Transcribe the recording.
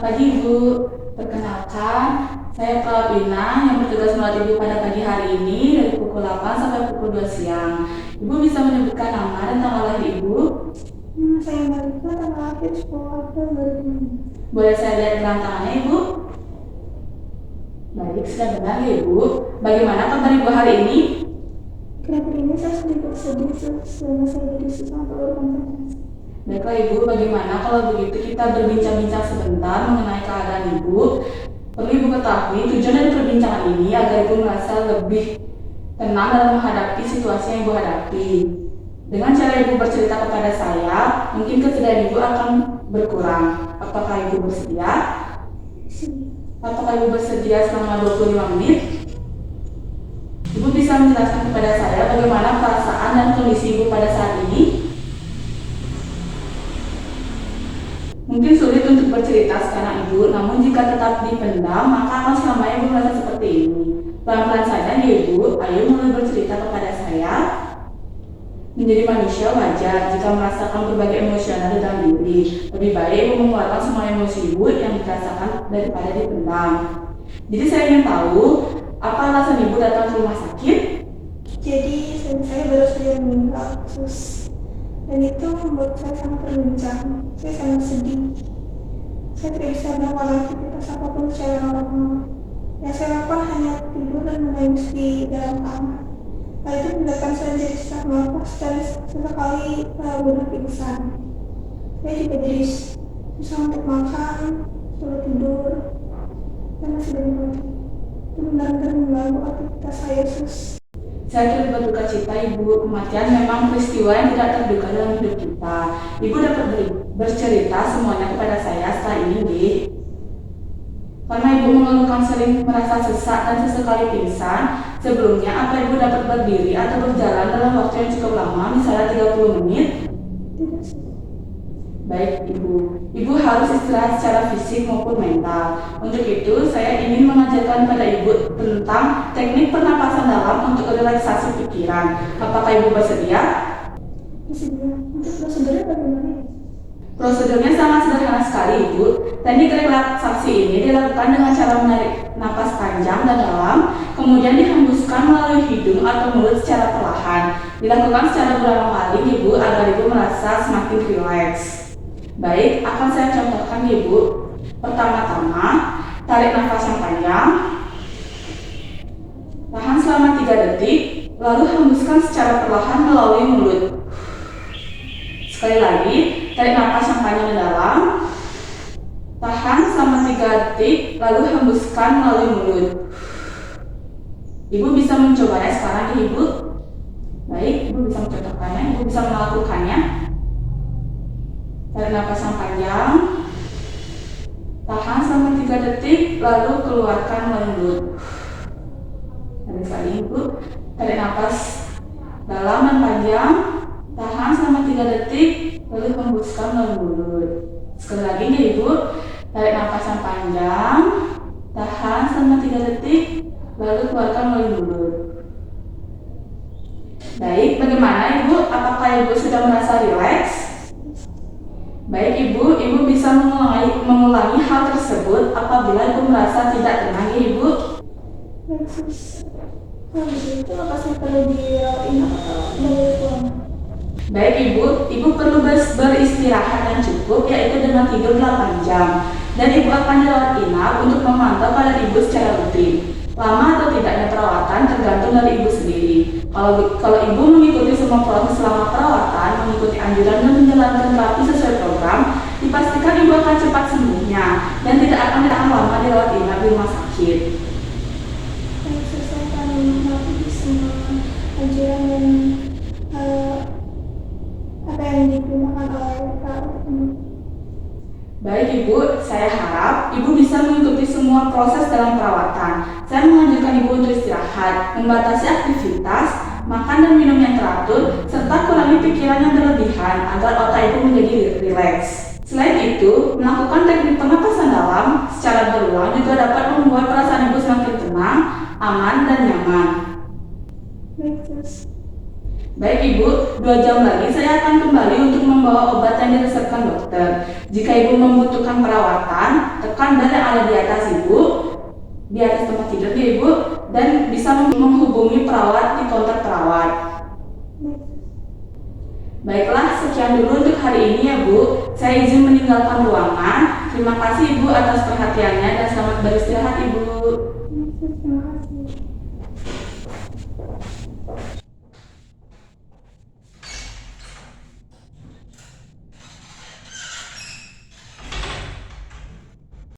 pagi Ibu, perkenalkan saya Pravina yang bertugas merawat Ibu pada pagi hari ini dari pukul 8 sampai pukul 2 siang. Ibu bisa menyebutkan nama dan tanggal lahir Ibu? Saya Malika, tanggal lahir 10 April 2005. Boleh saya lihat gelang tangannya Ibu? Baik, sudah benar ya Ibu. Bagaimana kabar Ibu hari ini? Kenapa ini saya sedikit sedih selama saya jadi susah untuk berkonsentrasi. Baiklah Ibu, bagaimana kalau begitu kita berbincang-bincang sebentar mengenai keadaan Ibu. Perlu Ibu ketahui, tujuan dari perbincangan ini agar Ibu merasa lebih tenang dalam menghadapi situasi yang Ibu hadapi. Dengan cara Ibu bercerita kepada saya, mungkin kesedihan Ibu akan berkurang. Apakah Ibu bersedia? Apakah Ibu bersedia selama 25 menit? Ibu bisa menjelaskan kepada saya bagaimana perasaan dan kondisi Ibu pada saat ini? Mungkin sulit untuk bercerita sekarang Ibu, namun jika tetap dipendam, maka akan selamanya Ibu merasa seperti ini. Pelan-pelan saja ya Ibu, ayo mulai bercerita kepada saya. Menjadi manusia wajar jika merasakan berbagai emosional dalam diri. Lebih baik Ibu mengeluarkan semua emosi Ibu yang dirasakan daripada dipendam. Jadi saya ingin tahu, apa alasan Ibu datang ke rumah sakit? Jadi saya baru saja meninggal sus, dan itu membuat saya sangat terguncang. Saya sangat sedih. Saya tidak bisa melakukan aktivitas apapun secara normal. Yang saya lakukan hanya tidur dan menangis di dalam kamar. Hal itu menyebabkan saya jadi sesak nafas dan sesekali mudah pingsan. Saya juga jadi susah untuk makan, sulit tidur, dan masih banyak lagi. Itu benar-benar mengganggu aktivitas saya sus. Saya turut berduka cita Ibu, kematian memang peristiwa yang tidak terduga dalam hidup kita. Ibu dapat bercerita semuanya kepada saya setelah ini, Dek. Karena Ibu mengeluhkan sering merasa sesak dan sesekali pingsan, sebelumnya apa Ibu dapat berdiri atau berjalan dalam waktu yang cukup lama, misalnya 30 menit? Tidak. Baik Ibu, Ibu harus istirahat secara fisik maupun mental. Untuk itu, saya ingin mengajarkan pada Ibu tentang teknik pernapasan dalam untuk relaksasi pikiran. Apakah Ibu bersedia? Bersedia. Untuk prosedurnya bagaimana ya? Prosedurnya sangat sederhana sekali Ibu. Teknik relaksasi ini dilakukan dengan cara menarik napas panjang dan dalam, kemudian dihembuskan melalui hidung atau mulut secara perlahan. Dilakukan secara berulang kali Ibu agar Ibu merasa semakin rileks. Baik, akan saya contohkan Ibu. Pertama-tama, tarik nafas yang panjang, tahan selama 3 detik, lalu hembuskan secara perlahan melalui mulut. Sekali lagi, tarik nafas yang panjang dan dalam, tahan selama 3 detik, lalu hembuskan melalui mulut. Ibu bisa mencobanya sekarang Ibu. Baik, Ibu bisa mencontohkannya, Ibu bisa melakukannya. Tarik nafas yang panjang, tahan selama 3 detik, lalu keluarkan melalui mulut. Lagi sekali Ibu, tarik nafas dalam dan panjang, tahan selama 3 detik, lalu hembuskan melalui mulut. Sekali lagi ya Ibu, tarik nafas yang panjang, tahan selama 3 detik, lalu keluarkan melalui mulut. Baik, bagaimana Ibu? Apakah Ibu sudah merasa rileks? Baik Ibu, Ibu bisa mengulangi hal tersebut apabila Ibu merasa tidak tenang ya Ibu. Baik sus. Kalau begitu apa saya perlu dirawat atau boleh pulang? Baik Ibu perlu beristirahat yang cukup, yaitu dengan tidur 8 jam. Dan Ibu akan dirawat inap untuk memantau keadaan Ibu secara rutin. Lama atau tidaknya perawatan tergantung dari Ibu sendiri. Kalau Ibu mengikuti semua proses selama perawatan, mengikuti anjuran dan menjalankan terapi sesuai program, dipastikan Ibu akan cepat sembuhnya dan tidak akan lama dirawat inap di rumah sakit. Baik sus, saya akan mengikuti semua anjuran dan apa yang digunakan oleh perawat ini. Baik Ibu, saya harap Ibu bisa mengikuti semua proses dalam perawatan. Saya menganjurkan Ibu untuk istirahat, membatasi aktivitas, makan dan minum yang teratur, serta kurangi pikiran yang berlebihan agar otak Ibu menjadi rileks. Selain itu, melakukan teknik pernapasan dalam secara berulang juga dapat membuat perasaan Ibu semakin tenang, aman, dan nyaman. Baik sus. Baik Ibu, 2 jam lagi saya akan kembali untuk membawa obat yang diresepkan dokter. Jika Ibu membutuhkan perawatan, tekan menekan bel yang ada di atas Ibu, di atas tempat tidur ya Ibu, dan bisa menghubungi perawat di counter perawat. Baiklah, sekian dulu untuk hari ini ya Bu. Saya izin meninggalkan ruangan. Terima kasih Ibu atas perhatiannya dan selamat beristirahat Ibu. Terima kasih.